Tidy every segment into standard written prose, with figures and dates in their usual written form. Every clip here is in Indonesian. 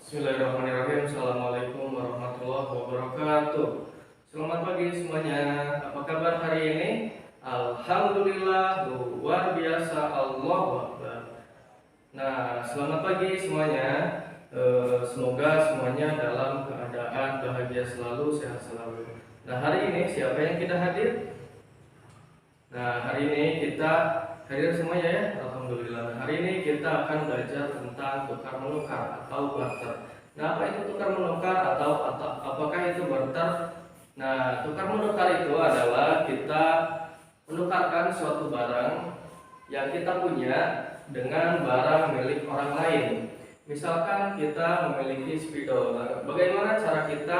Bismillahirrahmanirrahim. Assalamualaikum warahmatullahi wabarakatuh. Selamat pagi semuanya. Apa kabar hari ini? Alhamdulillah, luar biasa, Allahu Akbar. Nah, selamat pagi semuanya. Semoga semuanya dalam keadaan bahagia selalu, sehat selalu. Nah, hari ini siapa yang kita hadir? Nah, hari ini kita hadir semuanya ya, alhamdulillah. Nah, hari ini kita akan belajar tentang tukar menukar atau barter. Nah, apa itu tukar menukar atau apakah itu barter? Nah, tukar menukar itu adalah kita menukarkan suatu barang yang kita punya dengan barang milik orang lain. Misalkan kita memiliki spidol. Nah, bagaimana cara kita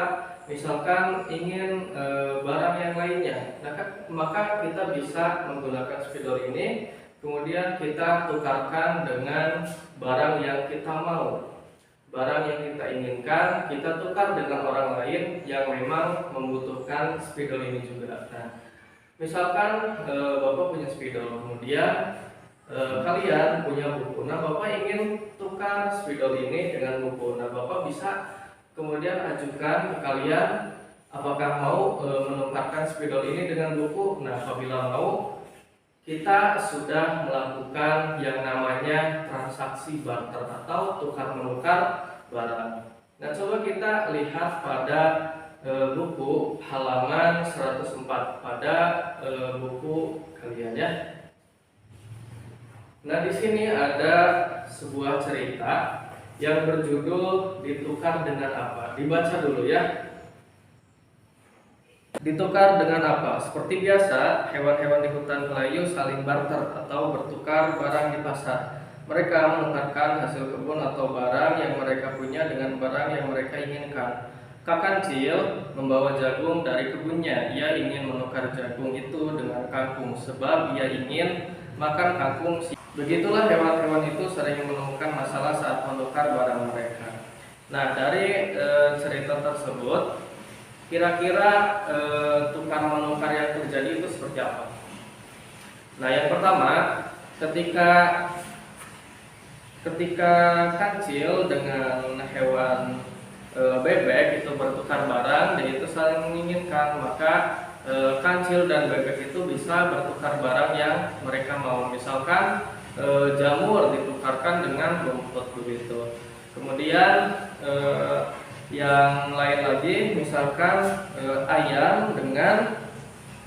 misalkan ingin barang yang lainnya? Nah, maka kita bisa menggunakan spidol ini, kemudian kita tukarkan dengan barang yang kita mau. Barang yang kita inginkan, kita tukar dengan orang lain yang memang membutuhkan spidol ini juga. Nah, misalkan Bapak punya spidol, kemudian kalian punya buku. Nah, Bapak ingin tukar spidol ini dengan buku. Nah, Bapak bisa kemudian ajukan ke kalian apakah mau menukarkan spidol ini dengan buku. Nah, apabila mau, kita sudah melakukan yang namanya transaksi barter atau tukar menukar barang. Nah, coba kita lihat pada buku halaman 104 pada buku kalian ya. Nah, di sini ada sebuah cerita yang berjudul ditukar dengan apa. Dibaca dulu ya. Ditukar dengan apa? Seperti biasa, hewan-hewan di hutan Melayu saling barter atau bertukar barang di pasar. Mereka menukarkan hasil kebun atau barang yang mereka punya dengan barang yang mereka inginkan. Kancil membawa jagung dari kebunnya. Ia ingin menukar jagung itu dengan kangkung sebab ia ingin makan kangkung. Begitulah hewan-hewan itu sering menemukan masalah saat menukar barang mereka. Nah, dari cerita tersebut, kira-kira tukar menukar yang terjadi itu seperti apa? Nah, yang pertama, ketika kancil dengan hewan bebek itu bertukar barang dan itu saling menginginkan, maka kancil dan bebek itu bisa bertukar barang yang mereka mau. Misalkan jamur ditukarkan dengan rumput begitu. Kemudian yang lain lagi, misalkan ayam dengan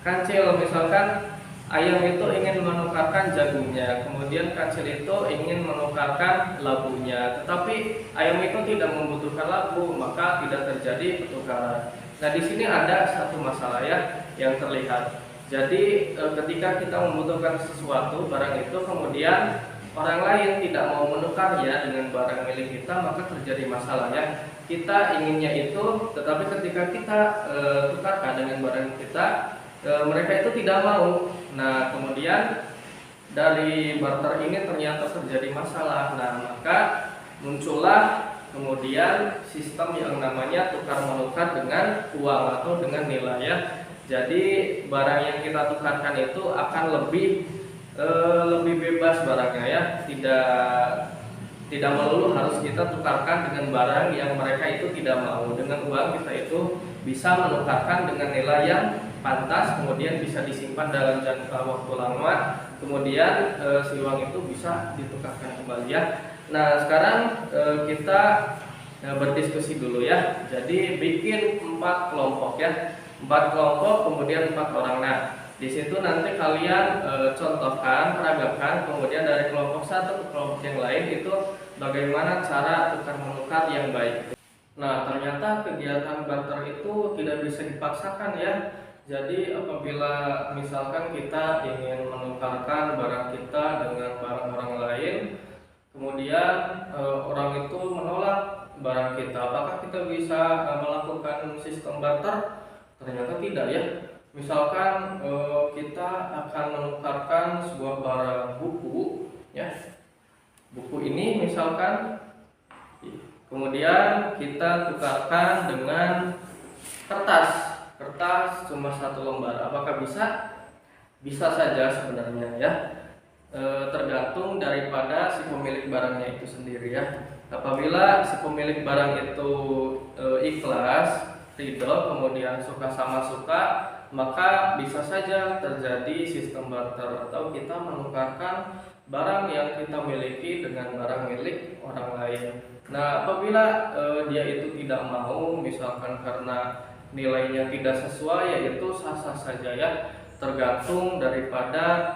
kancil. Misalkan ayam itu ingin menukarkan jagungnya, kemudian kancil itu ingin menukarkan labunya. Tetapi ayam itu tidak membutuhkan labu, maka tidak terjadi pertukaran. Nah, di sini ada satu masalah ya yang terlihat. Jadi ketika kita membutuhkan sesuatu barang itu, kemudian orang lain tidak mau menukarnya dengan barang milik kita, maka terjadi masalah ya. Kita inginnya itu, tetapi ketika kita tukarkan dengan barang kita, mereka itu tidak mau. Nah, kemudian dari barter ini ternyata terjadi masalah. Nah, maka muncullah kemudian sistem yang namanya tukar menukar dengan uang atau dengan nilai ya. Jadi barang yang kita tukarkan itu akan lebih bebas barangnya ya, tidak melulu harus kita tukarkan dengan barang yang mereka itu tidak mau. Dengan uang kita itu bisa menukarkan dengan nilai yang pantas, kemudian bisa disimpan dalam jangka waktu lama, kemudian si uang itu bisa ditukarkan kembali ya. Nah, sekarang kita berdiskusi dulu ya. Jadi bikin 4 kelompok ya. 4 kelompok, kemudian 4 orang. Nah, di situ nanti kalian contohkan, peragakan, kemudian dari kelompok satu ke kelompok yang lain itu bagaimana cara tukar menukar yang baik. Nah, ternyata kegiatan barter itu tidak bisa dipaksakan ya. Jadi apabila misalkan kita ingin menukarkan barang kita dengan barang orang lain, kemudian orang itu menolak barang kita, apakah kita bisa melakukan sistem barter? Ternyata tidak ya. Misalkan kita akan menukarkan sebuah barang buku ya. Buku ini misalkan, kemudian kita tukarkan dengan kertas cuma 1 lembar. Apakah bisa? Bisa saja sebenarnya ya. Tergantung daripada si pemilik barangnya itu sendiri ya. Apabila si pemilik barang itu ikhlas, ridho, kemudian suka sama suka, maka bisa saja terjadi sistem barter atau kita menukarkan barang yang kita miliki dengan barang milik orang lain. Nah, apabila dia itu tidak mau, misalkan karena nilainya tidak sesuai, yaitu sah-sah saja ya, tergantung daripada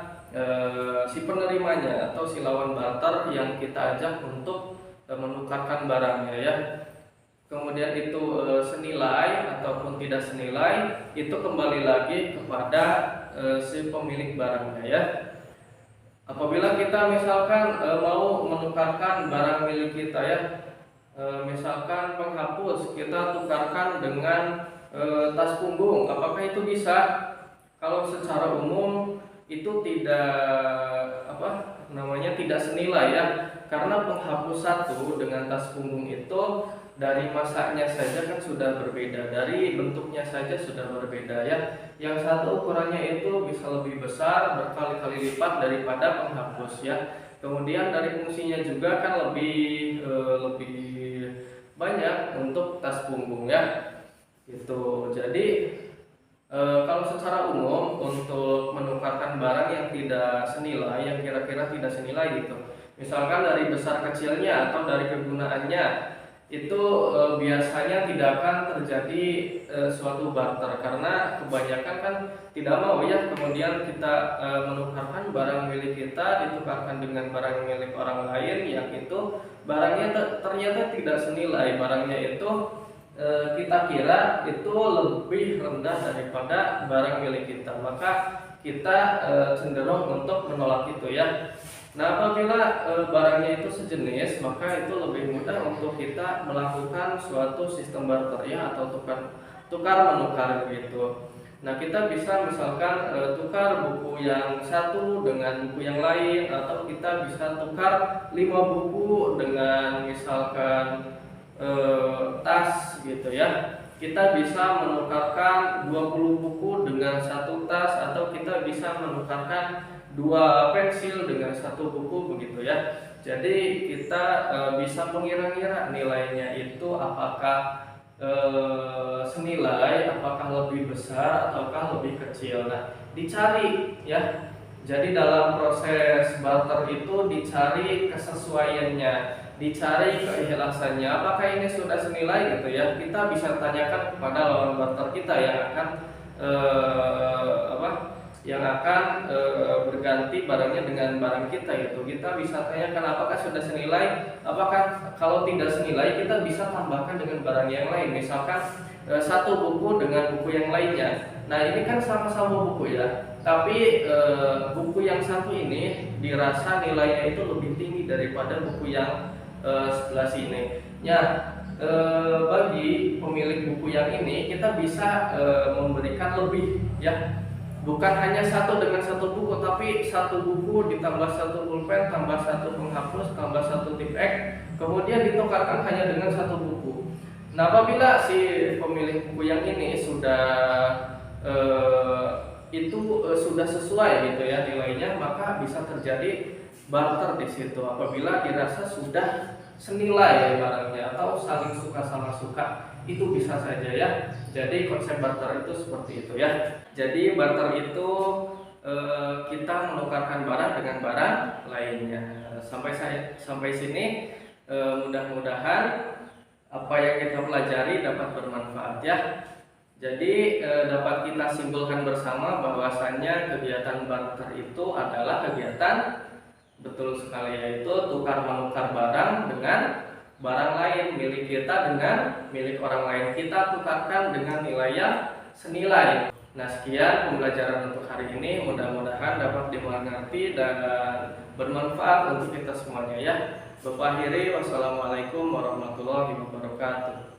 si penerimanya atau si lawan barter yang kita ajak untuk menukarkan barangnya ya. Kemudian itu senilai ataupun tidak senilai, itu kembali lagi kepada si pemilik barangnya ya. Apabila kita misalkan mau menukarkan barang milik kita ya, misalkan penghapus kita tukarkan dengan tas punggung, apakah itu bisa? Kalau secara umum itu tidak senilai ya, karena penghapus satu dengan tas punggung itu dari masanya saja kan sudah berbeda, dari bentuknya saja sudah berbeda ya. Yang satu ukurannya itu bisa lebih besar, berkali-kali lipat daripada penghapus ya. Kemudian dari fungsinya juga kan lebih banyak untuk tas punggung ya. Itu jadi kalau secara umum untuk menukarkan barang yang tidak senilai, yang kira-kira tidak senilai gitu, misalkan dari besar kecilnya atau dari kegunaannya, itu biasanya tidak akan terjadi suatu barter, karena kebanyakan kan tidak mau ya. Kemudian kita menukarkan barang milik kita ditukarkan dengan barang milik orang lain yang itu barangnya ternyata tidak senilai, barangnya itu kita kira itu lebih rendah daripada barang milik kita, maka kita cenderung untuk menolak itu ya. Nah, apabila barangnya itu sejenis, maka itu lebih mudah untuk kita melakukan suatu sistem barter ya, atau tukar menukar gitu. Nah, kita bisa misalkan tukar buku yang satu dengan buku yang lain, atau kita bisa tukar 5 buku dengan misalkan tas gitu ya. Kita bisa menukarkan 20 buku dengan satu tas, atau kita bisa menukarkan 2 pensil dengan 1 buku begitu ya. Jadi kita bisa mengira-ngira nilainya itu apakah senilai, apakah lebih besar ataukah lebih kecil. Nah, dicari ya. Jadi dalam proses barter itu dicari kesesuaiannya, dicari keikhlasannya, apakah ini sudah senilai gitu ya. Kita bisa tanyakan kepada lawan barter kita yang akan berganti barangnya dengan barang kita gitu. Kita bisa tanyakan apakah sudah senilai, apakah kalau tidak senilai kita bisa tambahkan dengan barang yang lain, misalkan 1 buku dengan buku yang lainnya. Nah, ini kan sama-sama buku ya, tapi buku yang satu ini dirasa nilainya itu lebih tinggi daripada buku yang sebelah sini. Ya, bagi pemilik buku yang ini kita bisa memberikan lebih ya. Bukan hanya 1 dengan 1 buku, tapi 1 buku ditambah 1 pulpen, tambah 1 penghapus, tambah 1 tip X, kemudian ditukarkan hanya dengan 1 buku. Nah, apabila si pemilik buku yang ini sudah sudah sesuai gitu ya nilainya, maka bisa terjadi barter di situ. Apabila dirasa sudah senilai barangnya atau saling suka sama suka, itu bisa saja ya. Jadi konsep barter itu seperti itu ya. Jadi barter itu kita menukarkan barang dengan barang lainnya. Sampai sini mudah-mudahan apa yang kita pelajari dapat bermanfaat ya. Jadi dapat kita simpulkan bersama bahwasannya kegiatan barter itu adalah kegiatan betul sekali, yaitu tukar menukar barang dengan barang lain, milik kita dengan milik orang lain, kita tukarkan dengan nilai yang senilai. Nah, sekian pembelajaran untuk hari ini, mudah-mudahan dapat dimengerti dan bermanfaat untuk kita semuanya ya. Wassalamualaikum warahmatullahi wabarakatuh.